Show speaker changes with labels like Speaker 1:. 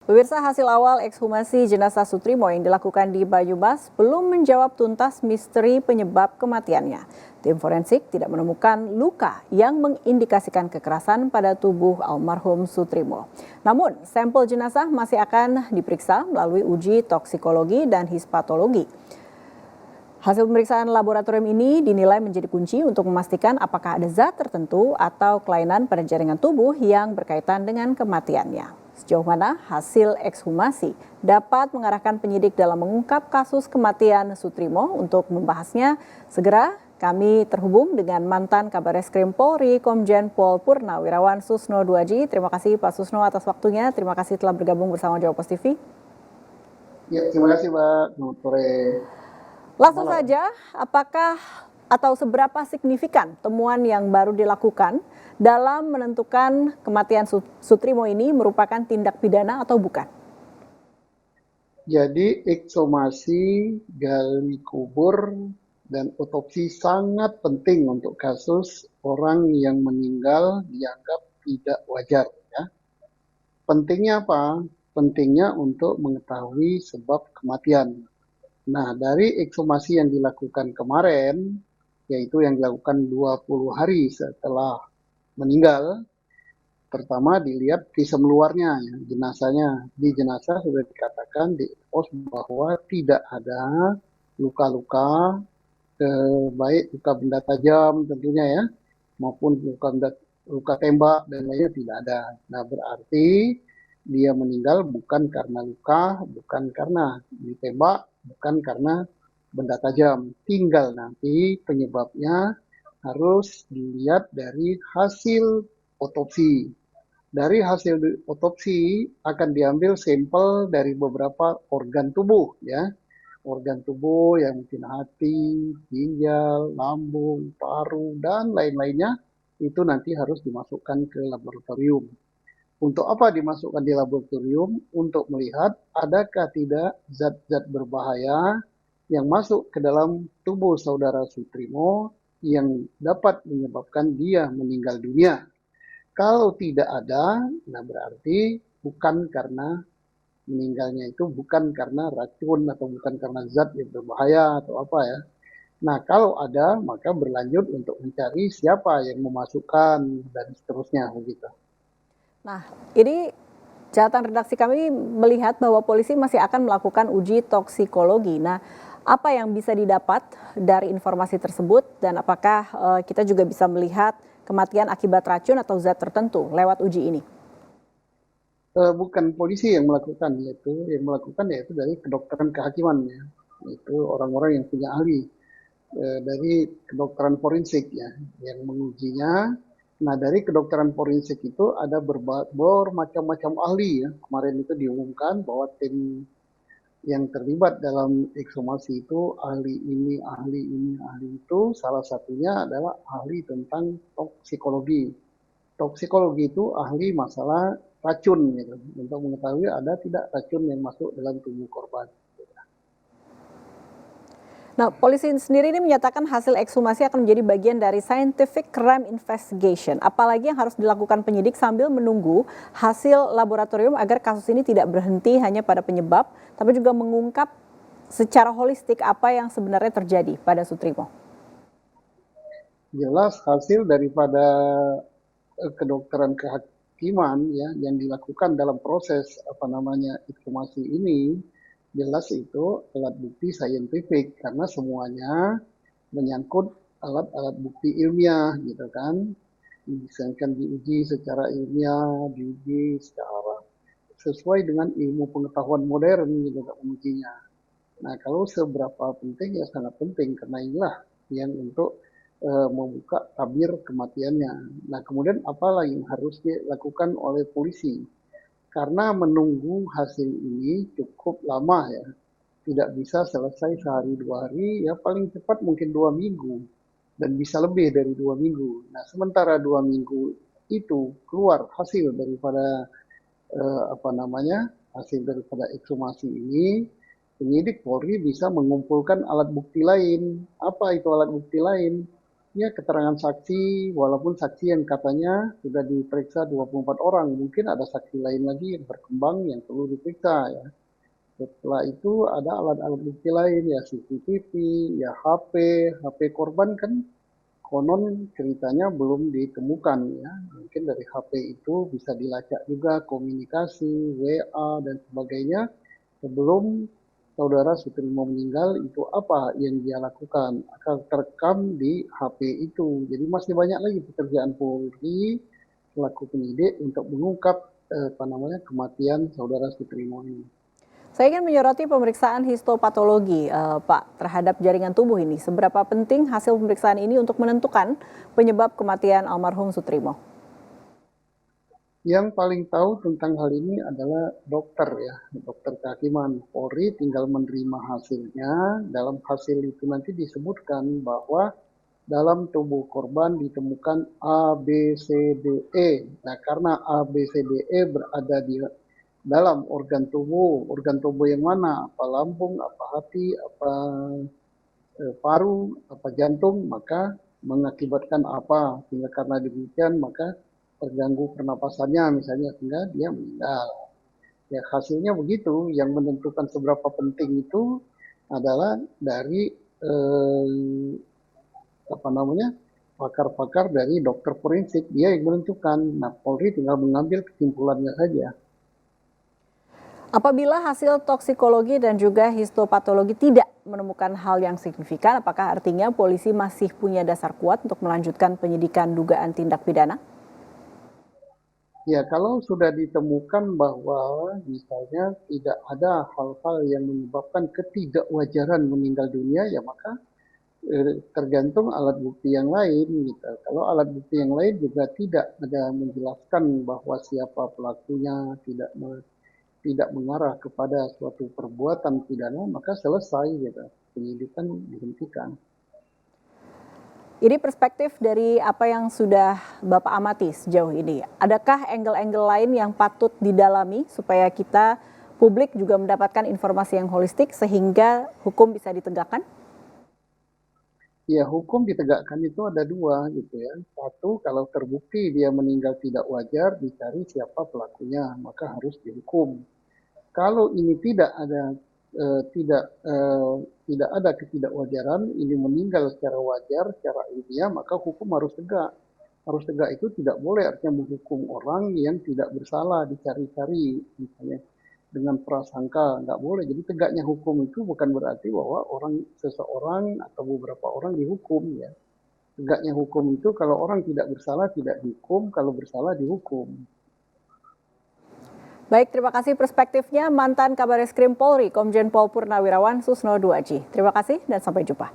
Speaker 1: Pemirsa, hasil awal ekshumasi jenazah Sutrimo yang dilakukan di Banyumas belum menjawab tuntas misteri penyebab kematiannya. Tim forensik tidak menemukan luka yang mengindikasikan kekerasan pada tubuh almarhum Sutrimo. Namun, sampel jenazah masih akan diperiksa melalui uji toksikologi dan hispatologi. Hasil pemeriksaan laboratorium ini dinilai menjadi kunci untuk memastikan apakah ada zat tertentu atau kelainan pada jaringan tubuh yang berkaitan dengan kematiannya. Sejauh mana hasil ekshumasi dapat mengarahkan penyidik dalam mengungkap kasus kematian Sutrimo. Untuk membahasnya, segera kami terhubung dengan mantan Kabar Reskrim Polri, Komjen Pol Purnawirawan Susno Duaji. Terima kasih Pak Susno atas waktunya. Terima kasih telah bergabung bersama Jawa Post TV.
Speaker 2: Ya, terima kasih Mbak. Selamat sore.
Speaker 1: Langsung saja, apakah atau seberapa signifikan temuan yang baru dilakukan dalam menentukan kematian Sutrimo ini merupakan tindak pidana atau bukan?
Speaker 2: Jadi ekshumasi, gali kubur, dan otopsi sangat penting untuk kasus orang yang meninggal dianggap tidak wajar. Ya. Pentingnya apa? Pentingnya untuk mengetahui sebab kematian. Nah, dari ekshumasi yang dilakukan kemarin, yaitu yang dilakukan 20 hari setelah meninggal, pertama dilihat visum luarnya, ya, jenazahnya. Di jenazah sudah dikatakan di pos bahwa tidak ada luka-luka, baik luka benda tajam tentunya ya, maupun luka tembak dan lainnya tidak ada. Nah, berarti dia meninggal bukan karena luka, bukan karena ditembak, bukan karena benda tajam. Tinggal nanti penyebabnya harus dilihat dari hasil otopsi. Dari hasil otopsi akan diambil sampel dari beberapa organ tubuh ya. Organ tubuh yang mungkin hati, ginjal, lambung, paru, dan lain-lainnya itu nanti harus dimasukkan ke laboratorium. Untuk apa dimasukkan di laboratorium? Untuk melihat adakah tidak zat-zat berbahaya yang masuk ke dalam tubuh saudara Sutrimo yang dapat menyebabkan dia meninggal dunia. Kalau tidak ada, nah berarti bukan karena meninggalnya itu bukan karena racun atau bukan karena zat yang berbahaya atau apa ya. Nah, kalau ada, maka berlanjut untuk mencari siapa yang memasukkan dan seterusnya begitu.
Speaker 1: Nah, ini catatan redaksi kami melihat bahwa polisi masih akan melakukan uji toksikologi. Nah, apa yang bisa didapat dari informasi tersebut dan apakah kita juga bisa melihat kematian akibat racun atau zat tertentu lewat uji ini?
Speaker 2: Bukan polisi yang melakukan, yaitu dari kedokteran kehakiman ya. Itu orang-orang yang punya ahli dari kedokteran forensik ya yang mengujinya. Nah, dari kedokteran forensik itu ada bermacam-macam ahli ya. Kemarin itu diumumkan bahwa tim yang terlibat dalam ekshumasi itu ahli ini, ahli ini, ahli itu. Salah satunya adalah ahli tentang toksikologi. Toksikologi itu ahli masalah racun gitu, untuk mengetahui ada tidak racun yang masuk dalam tubuh korban.
Speaker 1: Nah, polisi sendiri ini menyatakan hasil ekshumasi akan menjadi bagian dari scientific crime investigation. Apalagi yang harus dilakukan penyidik sambil menunggu hasil laboratorium agar kasus ini tidak berhenti hanya pada penyebab, tapi juga mengungkap secara holistik apa yang sebenarnya terjadi pada Sutrimo.
Speaker 2: Jelas hasil daripada kedokteran kehakiman ya yang dilakukan dalam proses ekshumasi ini, jelas itu alat bukti saintifik karena semuanya menyangkut alat-alat bukti ilmiah gitu kan. Misalkan diuji secara ilmiah, diuji secara sesuai dengan ilmu pengetahuan modern gitu ujinya. Nah, kalau seberapa penting ya sangat penting karena inilah yang untuk membuka tabir kematiannya. Nah, kemudian apa lagi yang harus dilakukan oleh polisi? Karena menunggu hasil ini cukup lama ya, tidak bisa selesai sehari dua hari, ya paling cepat mungkin 2 minggu dan bisa lebih dari 2 minggu. Nah, sementara 2 minggu itu keluar hasil daripada hasil daripada ekshumasi ini, penyidik Polri bisa mengumpulkan alat bukti lain. Apa itu alat bukti lain? Ya, keterangan saksi, walaupun saksi yang katanya sudah diperiksa 24 orang, mungkin ada saksi lain lagi yang berkembang yang perlu diperiksa ya. Setelah itu ada alat-alat bukti lain ya, CCTV, ya HP korban kan konon ceritanya belum ditemukan ya. Mungkin dari HP itu bisa dilacak juga komunikasi, WA dan sebagainya sebelum saudara Sutrimo meninggal itu apa yang dia lakukan akan terekam di HP itu. Jadi masih banyak lagi pekerjaan Polri selaku penyidik untuk mengungkap kematian saudara Sutrimo ini.
Speaker 1: Saya ingin menyoroti pemeriksaan histopatologi, Pak, terhadap jaringan tubuh ini. Seberapa penting hasil pemeriksaan ini untuk menentukan penyebab kematian almarhum Sutrimo?
Speaker 2: Yang paling tahu tentang hal ini adalah dokter ya, dokter kehakiman. Polri tinggal menerima hasilnya. Dalam hasil itu nanti disebutkan bahwa dalam tubuh korban ditemukan A, B, C, D, E. Nah, karena A, B, C, D, E berada di dalam organ tubuh yang mana? Apa lambung, apa hati, apa paru, apa jantung, maka mengakibatkan apa? Sehingga karena demikian maka terganggu pernapasannya misalnya sehingga dia meninggal. Ya hasilnya begitu. Yang menentukan seberapa penting itu adalah dari pakar-pakar dari dokter forensik, dia yang menentukan. Nah, Polri tinggal mengambil kesimpulannya saja.
Speaker 1: Apabila hasil toksikologi dan juga histopatologi tidak menemukan hal yang signifikan, apakah artinya polisi masih punya dasar kuat untuk melanjutkan penyidikan dugaan tindak pidana?
Speaker 2: Ya, kalau sudah ditemukan bahwa misalnya tidak ada hal-hal yang menyebabkan ketidakwajaran meninggal dunia, ya maka tergantung alat bukti yang lain gitu. Kalau alat bukti yang lain juga tidak ada menjelaskan bahwa siapa pelakunya, tidak mengarah kepada suatu perbuatan pidana, maka selesai gitu. Penyidikan dihentikan.
Speaker 1: Ini perspektif dari apa yang sudah Bapak amati sejauh ini. Adakah angle-angle lain yang patut didalami supaya kita publik juga mendapatkan informasi yang holistik sehingga hukum bisa ditegakkan?
Speaker 2: Ya, hukum ditegakkan itu ada dua gitu ya. Satu, kalau terbukti dia meninggal tidak wajar, dicari siapa pelakunya, maka harus dihukum. Kalau ini tidak ada ketidakwajaran, ini meninggal secara wajar, secara ilmiah, maka hukum harus tegak. Harus tegak itu tidak boleh artinya menghukum orang yang tidak bersalah, dicari-cari misalnya dengan prasangka, nggak boleh. Jadi tegaknya hukum itu bukan berarti bahwa seseorang atau beberapa orang dihukum ya. Tegaknya hukum itu kalau orang tidak bersalah tidak dihukum, kalau bersalah dihukum.
Speaker 1: Baik, terima kasih perspektifnya mantan Kabareskrim Polri, Komjen Pol Purnawirawan Susno Duaji. Terima kasih dan sampai jumpa.